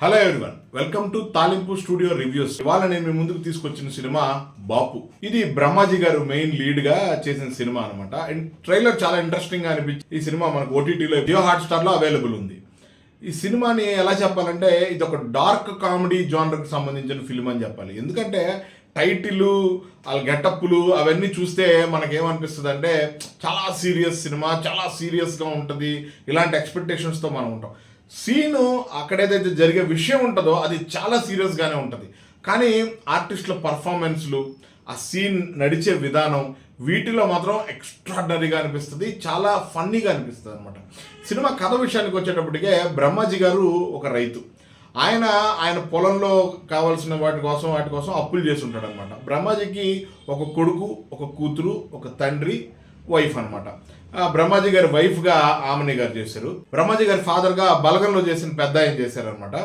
Hello everyone, welcome to తాలింపు studio reviews. ఇవాళ నేను మీ ముందుకు తీసుకొచ్చిన సినిమా బాపు. ఇది బ్రహ్మాజీ గారు మెయిన్ లీడ్ గా చేసిన సినిమా అనమాట. అండ్ ట్రైలర్ చాలా ఇంట్రెస్టింగ్ గా అనిపించి ఈ సినిమా మనకు ఓటీటీలో జియో హాట్స్టార్ లో అవైలబుల్ ఉంది. ఈ సినిమాని ఎలా చెప్పాలంటే ఇది ఒక డార్క్ కామెడీ జానర్కి సంబంధించిన ఫిల్మ్ అని చెప్పాలి. ఎందుకంటే టైటిల్, వాళ్ళ గెటప్లు అవన్నీ చూస్తే మనకేమనిపిస్తుంది అంటే చాలా సీరియస్ సినిమా, చాలా సీరియస్గా ఉంటుంది. ఇలాంటి ఎక్స్పెక్టేషన్స్తో మనం ఉంటాం. సీను అక్కడ ఏదైతే జరిగే విషయం ఉంటుందో అది చాలా సీరియస్గానే ఉంటుంది. కానీ ఆర్టిస్టుల పర్ఫార్మెన్స్లు, ఆ సీన్ నడిచే విధానం, వీటిలో మాత్రం ఎక్స్ట్రాడినరీగా అనిపిస్తుంది, చాలా ఫన్నీగా అనిపిస్తుంది అనమాట. సినిమా కథ విషయానికి వచ్చేటప్పటికే బ్రహ్మాజీ గారు ఒక రైతు. ఆయన పొలంలో కావాల్సిన వాటి కోసం అప్పులు చేసి ఉంటాడు అనమాట. బ్రహ్మాజీకి ఒక కొడుకు, ఒక కూతురు, ఒక తండ్రి, వైఫ్ అనమాట. బ్రహ్మాజీ గారి వైఫ్గా ఆమని గారు చేశారు. బ్రహ్మాజీ గారి ఫాదర్గా బలగంలో చేసిన పెద్ద ఆయన చేశారనమాట.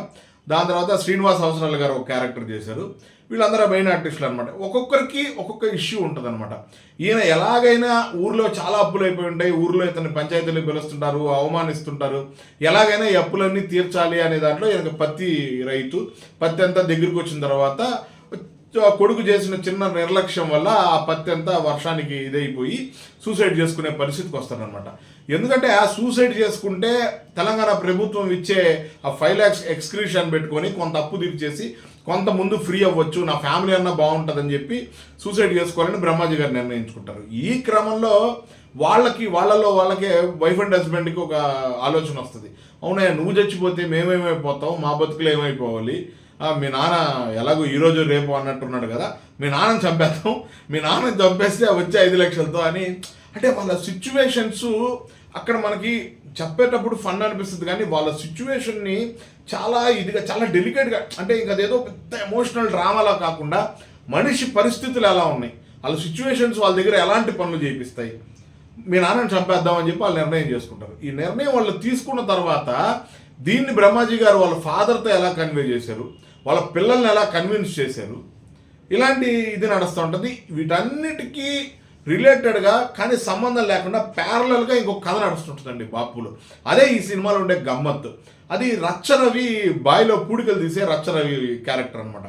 దాని తర్వాత శ్రీనివాస్ అవసరాల గారు ఒక క్యారెక్టర్ చేశారు. వీళ్ళందరూ మెయిన్ ఆర్టిస్టులు అనమాట. ఒక్కొక్కరికి ఒక్కొక్క ఇష్యూ ఉంటుంది అనమాట. ఈయన ఎలాగైనా ఊర్లో చాలా అప్పులు అయిపోయి ఉంటాయి, ఊర్లో ఇతను పంచాయతీలు పిలుస్తుంటారు, అవమానిస్తుంటారు, ఎలాగైనా ఈ అప్పులన్నీ తీర్చాలి అనే దాంట్లో ఈయనకు పత్తి రైతు. పత్తి అంతా దగ్గరికి వచ్చిన తర్వాత కొడుకు చేసిన చిన్న నిర్లక్ష్యం వల్ల ఆ పత్తి అంతా వర్షానికి ఇదైపోయి సూసైడ్ చేసుకునే పరిస్థితికి వస్తారనమాట. ఎందుకంటే ఆ సూసైడ్ చేసుకుంటే తెలంగాణ ప్రభుత్వం ఇచ్చే ఆ 5 lakhs ఎక్స్క్రిషన్ పెట్టుకొని కొంత అప్పు తీర్చేసి కొంత ముందు ఫ్రీ అవ్వచ్చు, నా ఫ్యామిలీ అన్నా బాగుంటుందని చెప్పి సూసైడ్ చేసుకోవాలని బ్రహ్మాజీ గారు నిర్ణయించుకుంటారు. ఈ క్రమంలో వాళ్ళకే వైఫ్ అండ్ హస్బెండ్కి ఒక ఆలోచన వస్తుంది. అవునా, నువ్వు చచ్చిపోతే మేమేమైపోతాం, మా బతుకులు ఏమైపోవాలి, మీ నాన్న ఎలాగో ఈరోజు రేపు అన్నట్టున్నాడు కదా, మీ నాన్నని చంపేస్తాం, మీ నాన్నని చంపేస్తే వచ్చే 5 లక్షలతో అని. అంటే వాళ్ళ సిచ్యువేషన్స్ అక్కడ మనకి చెప్పేటప్పుడు ఫన్ అనిపిస్తుంది, కానీ వాళ్ళ సిచ్యువేషన్ని చాలా ఇదిగా, చాలా డెలికేట్గా, అంటే ఇంకా అదేదో పెద్ద ఎమోషనల్ డ్రామాలా కాకుండా మనిషి పరిస్థితులు ఎలా ఉన్నాయి, వాళ్ళ సిచ్యువేషన్స్ వాళ్ళ దగ్గర ఎలాంటి పనులు చేపిస్తాయి, మీ నాన్నని చంపేద్దామని చెప్పి వాళ్ళు నిర్ణయం చేసుకుంటారు. ఈ నిర్ణయం వాళ్ళు తీసుకున్న తర్వాత దీన్ని బ్రహ్మాజీ గారు వాళ్ళ ఫాదర్తో ఎలా కన్వే చేశారు, వాళ్ళ పిల్లల్ని ఎలా కన్విన్స్ చేశారు, ఇలాంటి ఇది నడుస్తూ ఉంటుంది. వీటన్నిటికీ రిలేటెడ్గా కానీ సంబంధం లేకుండా ప్యారలల్గా ఇంకొక కథ నడుస్తుంటుందండి బాపులో. అదే ఈ సినిమాలో ఉండే గమ్మత్తు. అది రచ్చరవి బాయిలో పూడికలు తీసే రచ్చరవి క్యారెక్టర్ అనమాట.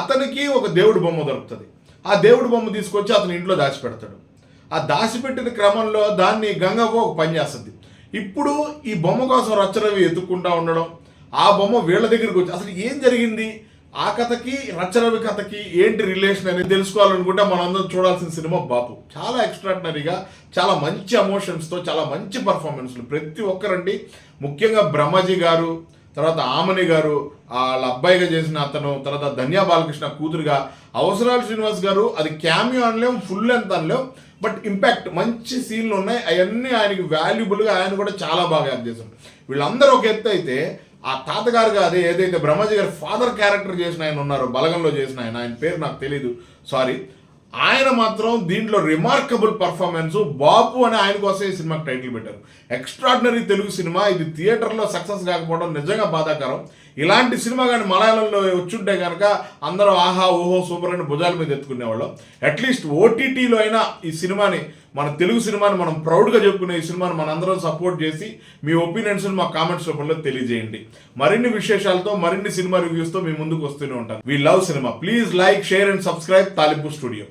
అతనికి ఒక దేవుడి బొమ్మ దొరుకుతుంది. ఆ దేవుడి బొమ్మ తీసుకొచ్చి అతని ఇంట్లో దాచిపెడతాడు. ఆ దాచిపెట్టిన క్రమంలో దాన్ని గంగవ్వ ఒక పని చేస్తుంది. ఇప్పుడు ఈ బొమ్మ కోసం రచ్చరవి ఎత్తుక్కుంటా ఉండడం, ఆ బొమ్మ వీళ్ళ దగ్గరికి వచ్చి అసలు ఏం జరిగింది, ఆ కథకి రచ్చరవి కథకి ఏంటి రిలేషన్ అనేది తెలుసుకోవాలనుకుంటే మనందరం చూడాల్సిన సినిమా బాపు. చాలా ఎక్స్ట్రాడినరీగా, చాలా మంచి ఎమోషన్స్తో, చాలా మంచి పర్ఫార్మెన్స్లు ప్రతి ఒక్కరండి. ముఖ్యంగా బ్రహ్మాజీ గారు, తర్వాత ఆమని గారు వాళ్ళ అబ్బాయిగా చేసిన అతను, తర్వాత ధన్యా బాలకృష్ణ కూతురుగా అవసరాలు శ్రీనివాస్ గారు, అది క్యామియో అనలేం, ఫుల్ లెంత్ అనలేం, బట్ ఇంపాక్ట్ మంచి సీన్లు ఉన్నాయి. అవన్నీ ఆయనకి వాల్యుబుల్గా ఆయన కూడా చాలా బాగా యాక్ట్ చేశారు. వీళ్ళందరూ ఒక ఎత్తు అయితే ఆ తాతగారుగా అదే ఏదైతే బ్రహ్మాజీ గారి ఫాదర్ క్యారెక్టర్ చేసిన ఆయన ఉన్నారో, బలగంలో చేసిన ఆయన పేరు నాకు తెలీదు, సారీ, ఆయన మాత్రం దీంట్లో రిమార్కబుల్ పర్ఫార్మెన్స్. బాపు అని ఆయన కోసం ఈ సినిమాకి టైటిల్ పెట్టారు. Extraordinary Telugu cinema. ఇది థియేటర్లో సక్సెస్ కాకపోవడం నిజంగా బాధాకరం. ఇలాంటి సినిమా కానీ మలయాళంలో వచ్చుంటే కనుక అందరూ ఆహా ఓహో సూపర్ అని భుజాల మీద ఎత్తుకునేవాళ్ళం. అట్లీస్ట్ ఓటీటీలో అయినా ఈ సినిమాని, మన తెలుగు సినిమాని మనం ప్రౌడ్గా చెప్పుకునే ఈ సినిమాని మనందరం సపోర్ట్ చేసి మీ ఒపీనియన్స్ని మా కామెంట్స్ రూపంలో తెలియజేయండి. మరిన్ని విశేషాలతో, మరిన్ని సినిమా రివ్యూస్తో మీ ముందుకు వస్తూనే ఉంటాను. We love cinema. Please like, share and subscribe తాలింపు స్టూడియో.